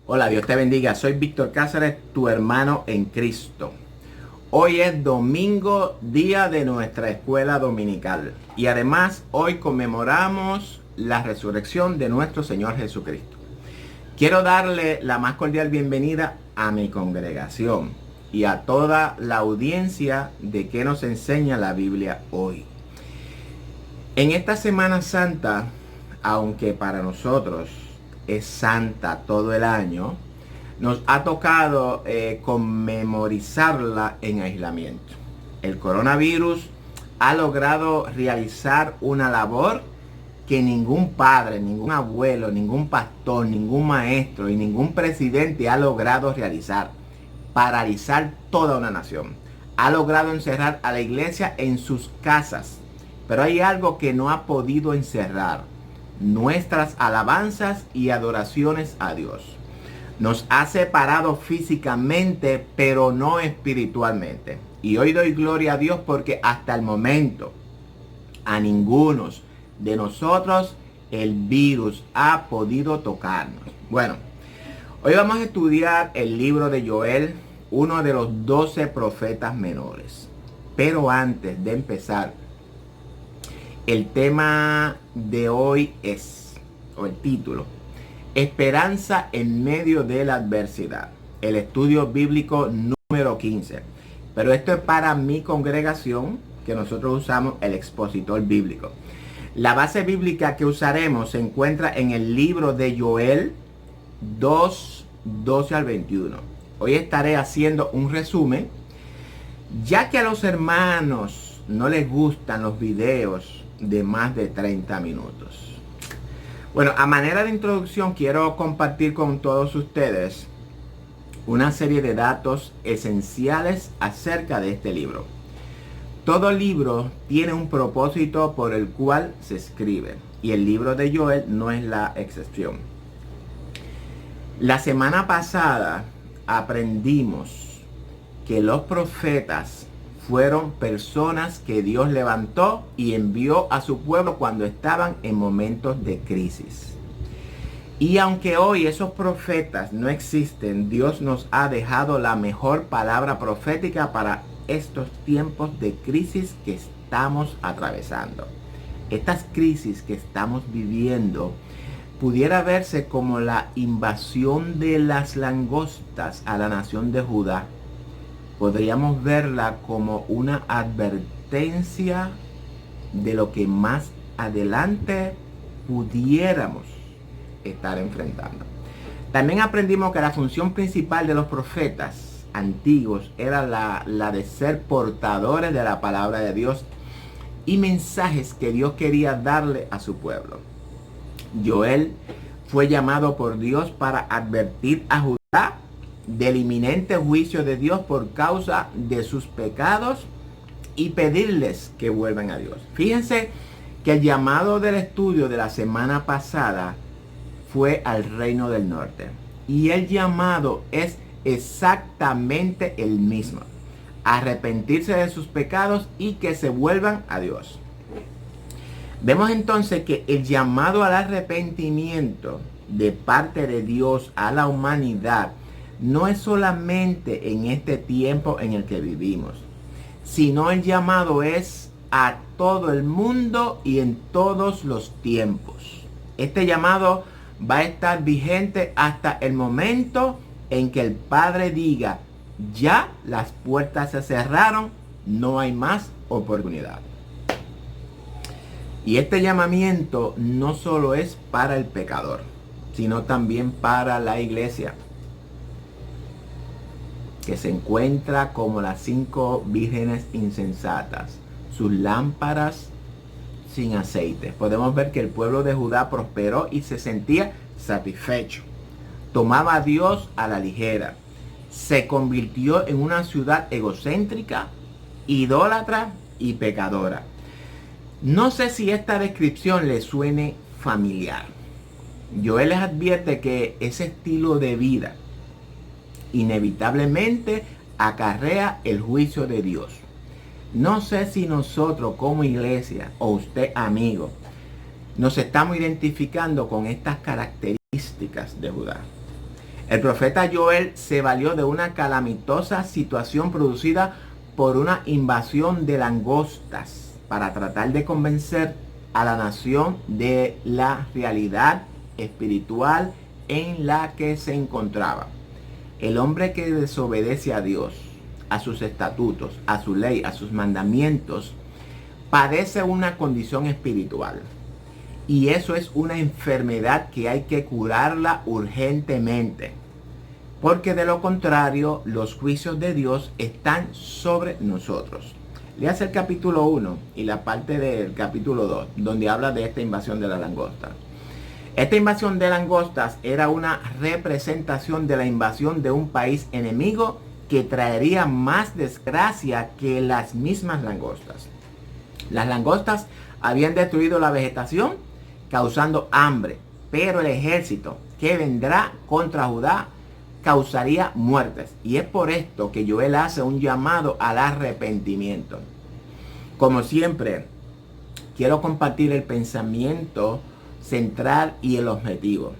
Hola, Dios te bendiga. Soy Víctor Cáceres, tu hermano en Cristo. Hoy es domingo, día de nuestra escuela dominical. Y además, hoy conmemoramos la resurrección de nuestro Señor Jesucristo. Quiero darle la más cordial bienvenida a mi congregación y a toda la audiencia de que nos enseña la Biblia hoy. En esta Semana Santa, aunque para nosotros es santa todo el año, nos ha tocado conmemorizarla en aislamiento. El coronavirus ha logrado realizar una labor que ningún padre, ningún abuelo, ningún pastor, ningún maestro y ningún presidente ha logrado realizar. Paralizar toda una nación. Ha logrado encerrar a la iglesia en sus casas. Pero hay algo que no ha podido encerrar: nuestras alabanzas y adoraciones a Dios. Nos ha separado físicamente, pero no espiritualmente. Y hoy doy gloria a Dios porque hasta el momento a ninguno de nosotros el virus ha podido tocarnos. Bueno, hoy vamos a estudiar el libro de Joel, uno de los 12 profetas menores. Pero antes de empezar, el tema de hoy es, o el título, Esperanza en medio de la adversidad. El estudio bíblico número 15. Pero esto es para mi congregación, que nosotros usamos el expositor bíblico. La base bíblica que usaremos se encuentra en el libro de Joel 2, 12 al 21. Hoy estaré haciendo un resumen, ya que a los hermanos no les gustan los videos de más de 30 minutos. Bueno, a manera de introducción quiero compartir con todos ustedes una serie de datos esenciales acerca de este libro. Todo libro tiene un propósito por el cual se escribe, y el libro de Joel no es la excepción. La semana pasada aprendimos que los profetas fueron personas que Dios levantó y envió a su pueblo cuando estaban en momentos de crisis. Y aunque hoy esos profetas no existen, Dios nos ha dejado la mejor palabra profética para estos tiempos de crisis que estamos atravesando. Estas crisis que estamos viviendo pudiera verse como la invasión de las langostas a la nación de Judá. Podríamos verla como una advertencia de lo que más adelante pudiéramos estar enfrentando. También aprendimos que la función principal de los profetas antiguos era la de ser portadores de la palabra de Dios y mensajes que Dios quería darle a su pueblo. Joel fue llamado por Dios para advertir a Judá del inminente juicio de Dios por causa de sus pecados y pedirles que vuelvan a Dios. Fíjense que el llamado del estudio de la semana pasada fue al reino del norte, y el llamado es exactamente el mismo: arrepentirse de sus pecados y que se vuelvan a Dios. Vemos entonces que el llamado al arrepentimiento de parte de Dios a la humanidad no es solamente en este tiempo en el que vivimos, sino el llamado es a todo el mundo y en todos los tiempos. Este llamado va a estar vigente hasta el momento en que el Padre diga: ya las puertas se cerraron, no hay más oportunidad. Y este llamamiento no solo es para el pecador, sino también para la iglesia, que se encuentra como las 5 vírgenes insensatas, sus lámparas sin aceite. Podemos ver que el pueblo de Judá prosperó y se sentía satisfecho. Tomaba a Dios a la ligera. Se convirtió en una ciudad egocéntrica, idólatra y pecadora. No sé si esta descripción les suene familiar. Joel les advierte que ese estilo de vida inevitablemente acarrea el juicio de Dios. No sé si nosotros como iglesia o usted amigo nos estamos identificando con estas características de Judá. El profeta Joel se valió de una calamitosa situación producida por una invasión de langostas para tratar de convencer a la nación de la realidad espiritual en la que se encontraba. El hombre que desobedece a Dios, a sus estatutos, a su ley, a sus mandamientos, padece una condición espiritual. Y eso es una enfermedad que hay que curarla urgentemente. Porque de lo contrario, los juicios de Dios están sobre nosotros. Leas el capítulo 1 y la parte del capítulo 2, donde habla de esta invasión de las langostas. Esta invasión de langostas era una representación de la invasión de un país enemigo que traería más desgracia que las mismas langostas. Las langostas habían destruido la vegetación, causando hambre, pero el ejército que vendrá contra Judá causaría muertes. Y es por esto que Joel hace un llamado al arrepentimiento. Como siempre, quiero compartir el pensamiento central y el objetivo.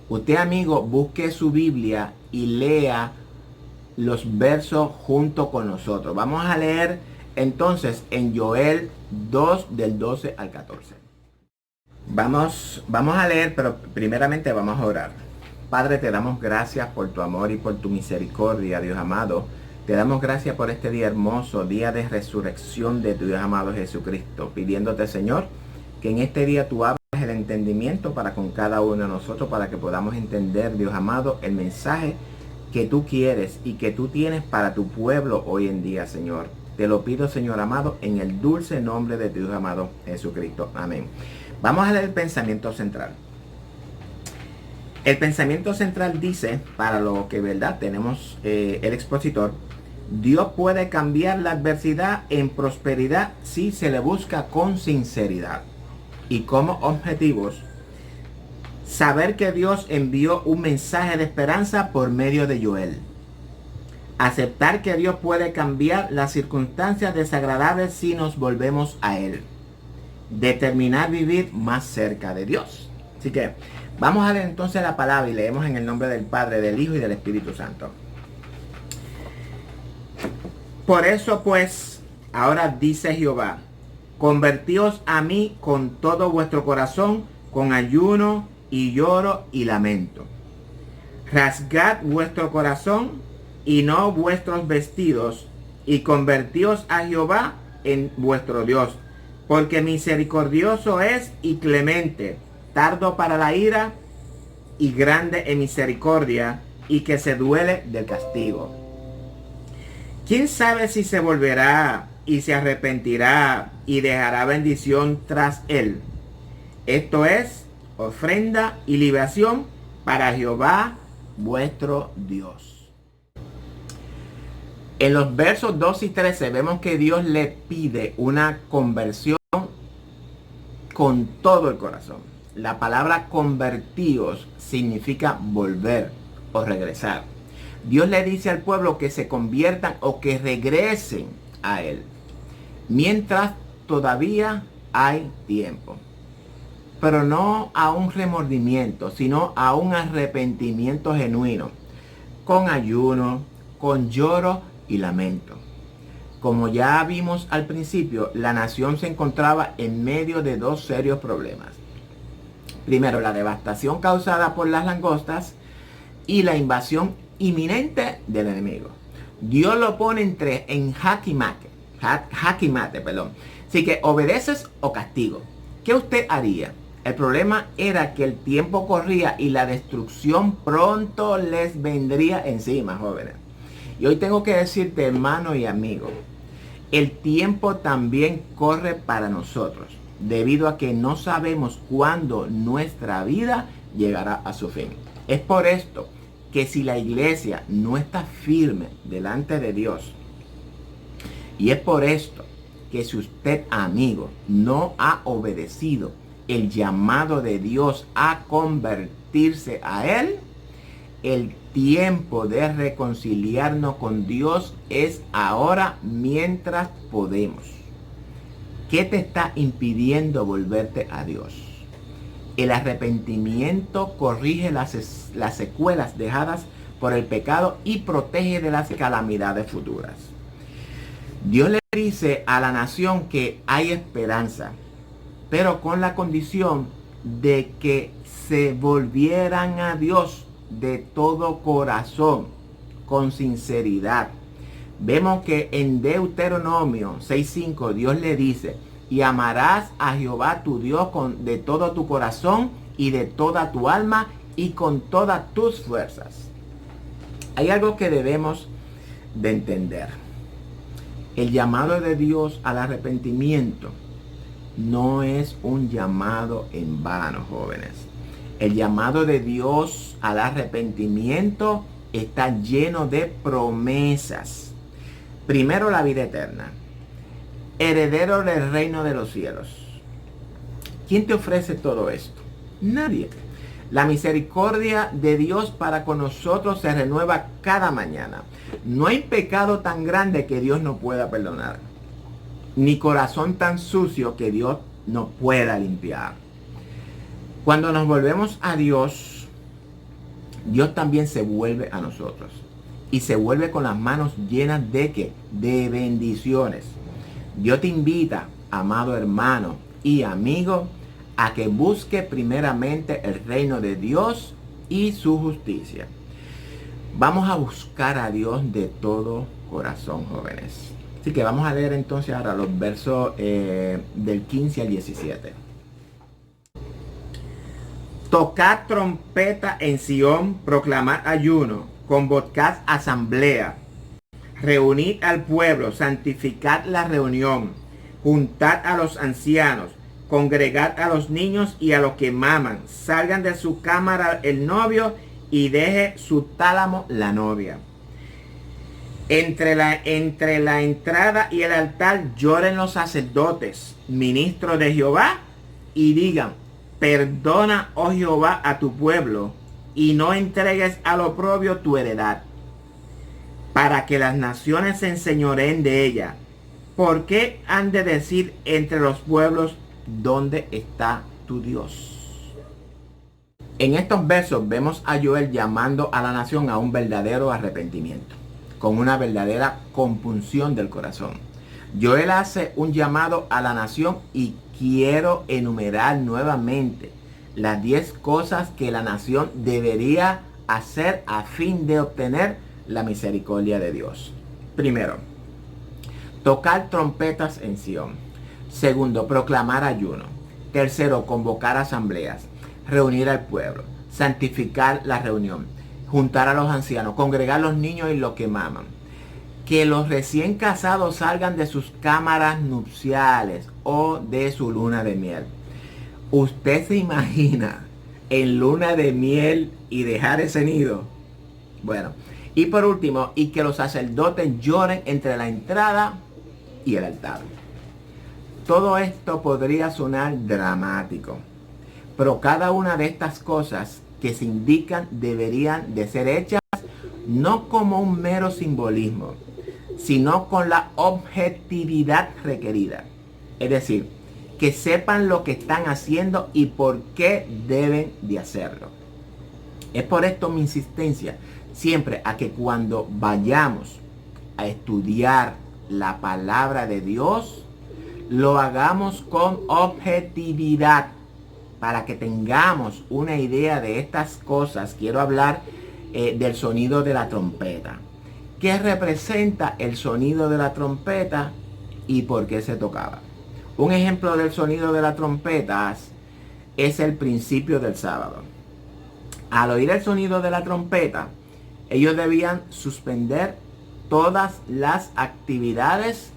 Usted, amigo, busque su Biblia y lea los versos junto con nosotros. Vamos a leer entonces en Joel 2 del 12 al 14. Vamos a leer, pero primeramente vamos a orar. Padre, te damos gracias por tu amor y por tu misericordia, Dios amado. Te damos gracias por este día hermoso, día de resurrección de tu Dios amado Jesucristo. Pidiéndote, Señor, que en este día tú abras el entendimiento para con cada uno de nosotros, para que podamos entender, Dios amado, el mensaje que tú quieres y que tú tienes para tu pueblo hoy en día, Señor. Te lo pido, Señor amado, en el dulce nombre de tu Dios amado Jesucristo. Amén. Vamos a leer el pensamiento central. El pensamiento central dice, para lo que verdad tenemos el expositor, Dios puede cambiar la adversidad en prosperidad si se le busca con sinceridad. Y como objetivos, saber que Dios envió un mensaje de esperanza por medio de Joel. Aceptar que Dios puede cambiar las circunstancias desagradables si nos volvemos a Él. Determinar vivir más cerca de Dios. Así que vamos a leer entonces la palabra y leemos en el nombre del Padre, del Hijo y del Espíritu Santo. Por eso pues, ahora dice Jehová, convertíos a mí con todo vuestro corazón, con ayuno y lloro y lamento. Rasgad vuestro corazón y no vuestros vestidos, y convertíos a Jehová en vuestro Dios, porque misericordioso es y clemente, tardo para la ira y grande en misericordia, y que se duele del castigo. ¿Quién sabe si se volverá y se arrepentirá y dejará bendición tras él? Esto es ofrenda y libación para Jehová vuestro Dios. En los versos 2 y 13 vemos que Dios le pide una conversión con todo el corazón. La palabra convertíos significa volver o regresar. Dios le dice al pueblo que se conviertan o que regresen a Él, mientras todavía hay tiempo. Pero no a un remordimiento, sino a un arrepentimiento genuino, con ayuno, con lloro y lamento. Como ya vimos al principio, la nación se encontraba en medio de dos serios problemas. Primero, la devastación causada por las langostas y la invasión inminente del enemigo. Dios lo pone en jaque mate. Así que obedeces o castigo. ¿Qué usted haría? El problema era que el tiempo corría y la destrucción pronto les vendría encima, jóvenes. Y hoy tengo que decirte, hermano y amigo, el tiempo también corre para nosotros, debido a que no sabemos cuándo nuestra vida llegará a su fin. Es por esto que si la iglesia no está firme delante de Dios, y es por esto que si usted, amigo, no ha obedecido el llamado de Dios a convertirse a Él, el tiempo de reconciliarnos con Dios es ahora mientras podemos. ¿Qué te está impidiendo volverte a Dios? El arrepentimiento corrige las secuelas dejadas por el pecado y protege de las calamidades futuras. Dios le dice a la nación que hay esperanza, pero con la condición de que se volvieran a Dios de todo corazón, con sinceridad. Vemos que en Deuteronomio 6:5 Dios le dice: y amarás a Jehová tu Dios de todo tu corazón y de toda tu alma y con todas tus fuerzas. Hay algo que debemos de entender. El llamado de Dios al arrepentimiento no es un llamado en vano, jóvenes. El llamado de Dios al arrepentimiento está lleno de promesas. Primero, la vida eterna. Heredero del reino de los cielos. ¿Quién te ofrece todo esto? Nadie. La misericordia de Dios para con nosotros se renueva cada mañana. No hay pecado tan grande que Dios no pueda perdonar, ni corazón tan sucio que Dios no pueda limpiar. Cuando nos volvemos a Dios, Dios también se vuelve a nosotros. Y se vuelve con las manos llenas de ¿qué? De bendiciones. Dios te invita, amado hermano y amigo, a que busque primeramente el reino de Dios y su justicia. Vamos a buscar a Dios de todo corazón, jóvenes. Así que vamos a leer entonces ahora los versos del 15 al 17. Tocad trompeta en Sión, proclamad ayuno, convocad asamblea, reunid al pueblo, santificad la reunión, juntad a los ancianos, congregad a los niños y a los que maman, salgan de su cámara el novio y deje su tálamo la novia. Entre la entrada y el altar lloren los sacerdotes, ministros de Jehová, y digan: perdona, oh Jehová, a tu pueblo, y no entregues al oprobio tu heredad, para que las naciones se enseñoreen de ella. ¿Por qué han de decir entre los pueblos: ¿dónde está tu Dios? En estos versos vemos a Joel llamando a la nación a un verdadero arrepentimiento, con una verdadera compunción del corazón. Joel hace un llamado a la nación y quiero enumerar nuevamente las 10 cosas que la nación debería hacer a fin de obtener la misericordia de Dios. Primero, tocar trompetas en Sión. Segundo, proclamar ayuno. Tercero, convocar asambleas, reunir al pueblo, santificar la reunión, juntar a los ancianos, congregar a los niños y los que maman. Que los recién casados salgan de sus cámaras nupciales o de su luna de miel. ¿Usted se imagina en luna de miel y dejar ese nido? Bueno, y por último, y que los sacerdotes lloren entre la entrada y el altar. Todo esto podría sonar dramático, pero cada una de estas cosas que se indican deberían de ser hechas no como un mero simbolismo, sino con la objetividad requerida. Es decir, que sepan lo que están haciendo y por qué deben de hacerlo. Es por esto mi insistencia siempre a que cuando vayamos a estudiar la palabra de Dios, lo hagamos con objetividad, para que tengamos una idea de estas cosas. Quiero hablar del sonido de la trompeta. ¿Qué representa el sonido de la trompeta y por qué se tocaba? Un ejemplo del sonido de la trompeta es el principio del sábado. Al oír el sonido de la trompeta, ellos debían suspender todas las actividades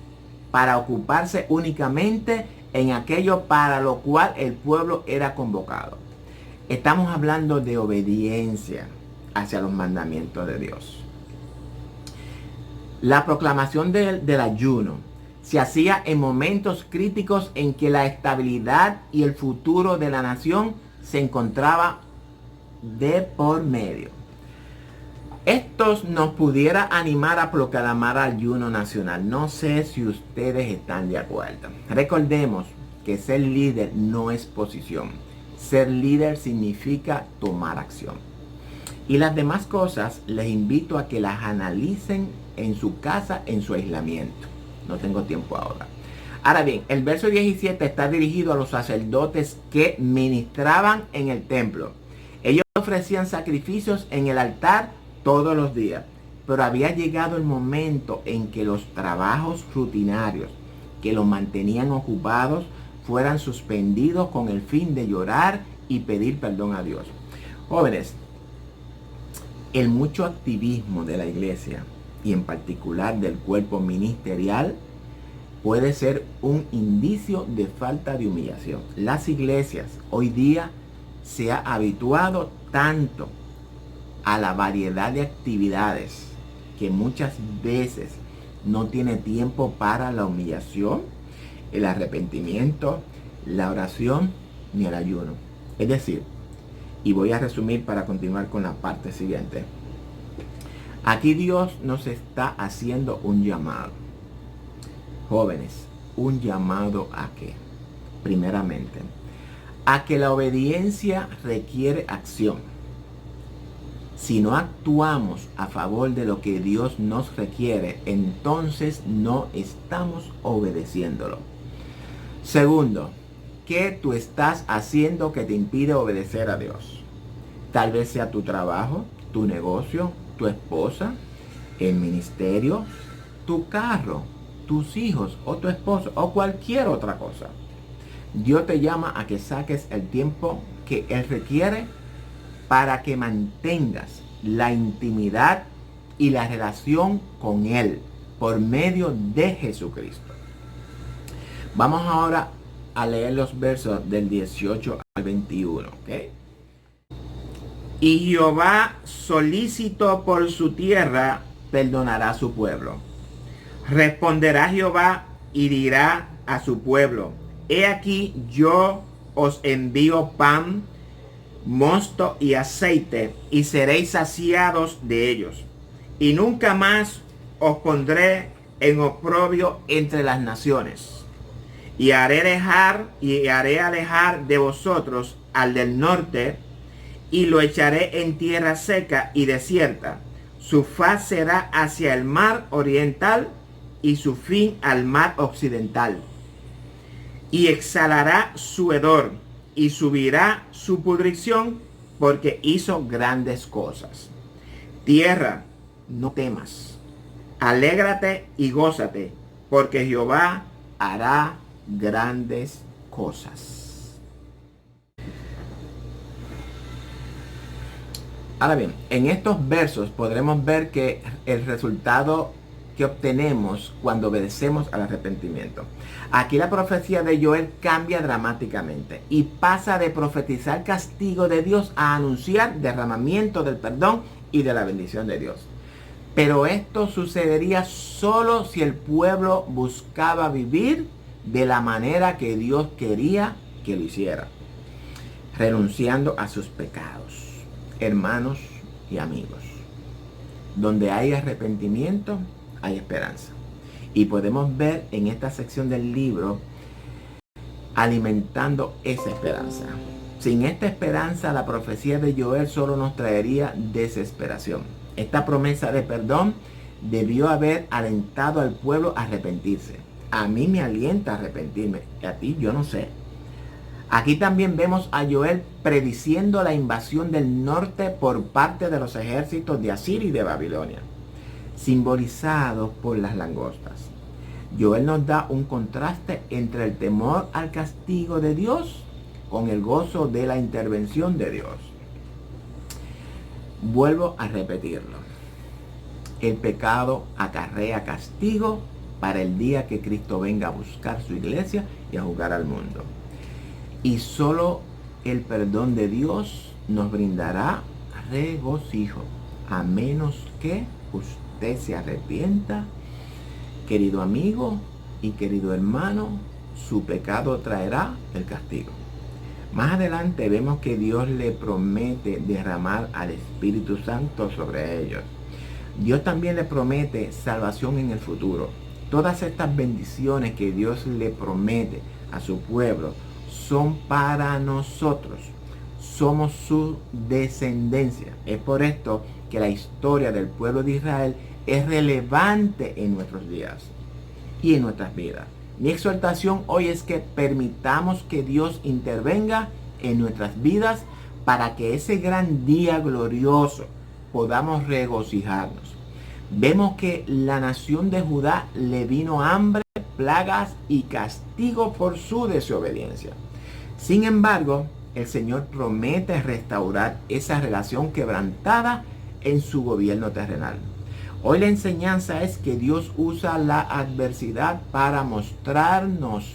para ocuparse únicamente en aquello para lo cual el pueblo era convocado. Estamos hablando de obediencia hacia los mandamientos de Dios. La proclamación del ayuno se hacía en momentos críticos en que la estabilidad y el futuro de la nación se encontraba de por medio. Esto nos pudiera animar a proclamar ayuno nacional. No sé si ustedes están de acuerdo. Recordemos que ser líder no es posición, Ser líder significa tomar acción. Y las demás cosas les invito a que las analicen en su casa, en su aislamiento. No tengo tiempo ahora. Ahora bien, el verso 17 está dirigido a los sacerdotes que ministraban en el templo. Ellos ofrecían sacrificios en el altar todos los días. Pero había llegado el momento en que los trabajos rutinarios que los mantenían ocupados fueran suspendidos con el fin de llorar y pedir perdón a Dios. Jóvenes, el mucho activismo de la iglesia y en particular del cuerpo ministerial puede ser un indicio de falta de humillación. Las iglesias hoy día se han habituado tanto a la variedad de actividades que muchas veces no tiene tiempo para la humillación, el arrepentimiento, la oración ni el ayuno. Es decir, y voy a resumir para continuar con la parte siguiente. Aquí Dios nos está haciendo un llamado. Jóvenes, ¿un llamado a qué? Primeramente, a que la obediencia requiere acción. Si no actuamos a favor de lo que Dios nos requiere, entonces no estamos obedeciéndolo. Segundo, ¿qué tú estás haciendo que te impide obedecer a Dios? Tal vez sea tu trabajo, tu negocio, tu esposa, el ministerio, tu carro, tus hijos o tu esposo o cualquier otra cosa. Dios te llama a que saques el tiempo que Él requiere para que mantengas la intimidad y la relación con Él por medio de Jesucristo. Vamos ahora a leer los versos del 18 al 21. ¿Okay? Y Jehová, solícito por su tierra, perdonará a su pueblo. Responderá Jehová y dirá a su pueblo: he aquí yo os envío pan, mosto y aceite, y seréis saciados de ellos. Y nunca más os pondré en oprobio entre las naciones. Y haré alejar de vosotros al del norte, y lo echaré en tierra seca y desierta. Su faz será hacia el mar oriental, y su fin al mar occidental. Y exhalará su hedor, y subirá su pudrición, porque hizo grandes cosas. Tierra, no temas, alégrate y gózate, porque Jehová hará grandes cosas. Ahora bien, en estos versos podremos ver que el resultado que obtenemos cuando obedecemos al arrepentimiento. Aquí la profecía de Joel cambia dramáticamente y pasa de profetizar castigo de Dios a anunciar derramamiento del perdón y de la bendición de Dios. Pero esto sucedería solo si el pueblo buscaba vivir de la manera que Dios quería que lo hiciera, renunciando a sus pecados. Hermanos y amigos, donde hay arrepentimiento, hay esperanza. Y podemos ver en esta sección del libro alimentando esa esperanza. Sin esta esperanza, la profecía de Joel solo nos traería desesperación. Esta promesa de perdón debió haber alentado al pueblo a arrepentirse. A mí me alienta a arrepentirme. A ti, yo no sé. Aquí también vemos a Joel prediciendo la invasión del norte por parte de los ejércitos de Asiria y de Babilonia, simbolizados por las langostas. Joel nos da un contraste entre el temor al castigo de Dios con el gozo de la intervención de Dios. Vuelvo a repetirlo. El pecado acarrea castigo para el día que Cristo venga a buscar su iglesia y a juzgar al mundo. Y solo el perdón de Dios nos brindará regocijo, a menos que usted se arrepienta. Querido amigo y querido hermano, su pecado traerá el castigo. Más adelante vemos que Dios le promete derramar al Espíritu Santo sobre ellos. Dios también le promete salvación en el futuro. Todas estas bendiciones que Dios le promete a su pueblo son para nosotros, somos su descendencia. Es por esto que la historia del pueblo de Israel es relevante en nuestros días y en nuestras vidas. Mi exhortación hoy es que permitamos que Dios intervenga en nuestras vidas para que ese gran día glorioso podamos regocijarnos. Vemos que la nación de Judá le vino hambre, plagas y castigo por su desobediencia. Sin embargo, el Señor promete restaurar esa relación quebrantada en su gobierno terrenal. Hoy la enseñanza es que Dios usa la adversidad para mostrarnos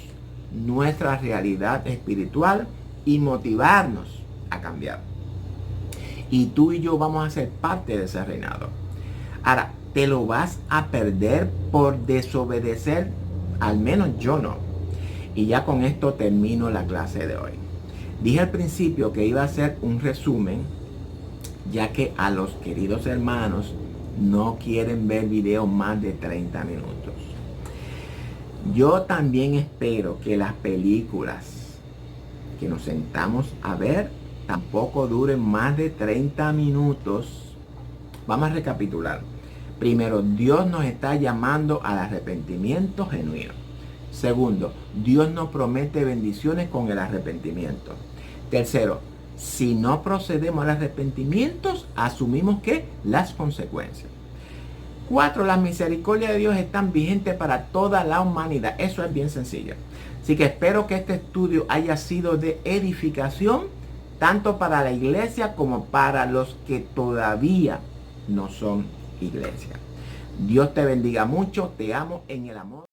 nuestra realidad espiritual y motivarnos a cambiar. Y tú y yo vamos a ser parte de ese reinado. Ahora, ¿te lo vas a perder por desobedecer? Al menos yo no. Y ya con esto termino la clase de hoy. Dije al principio que iba a hacer un resumen, ya que a los queridos hermanos no quieren ver videos más de 30 minutos. Yo también espero que las películas que nos sentamos a ver tampoco duren más de 30 minutos. Vamos a recapitular. Primero, Dios nos está llamando al arrepentimiento genuino. Segundo, Dios nos promete bendiciones con el arrepentimiento. Tercero, si no procedemos al arrepentimiento, asumimos que las consecuencias. 4. Las misericordias de Dios están vigentes para toda la humanidad. Eso es bien sencillo. Así que espero que este estudio haya sido de edificación, tanto para la iglesia como para los que todavía no son iglesia. Dios te bendiga mucho. Te amo en el amor.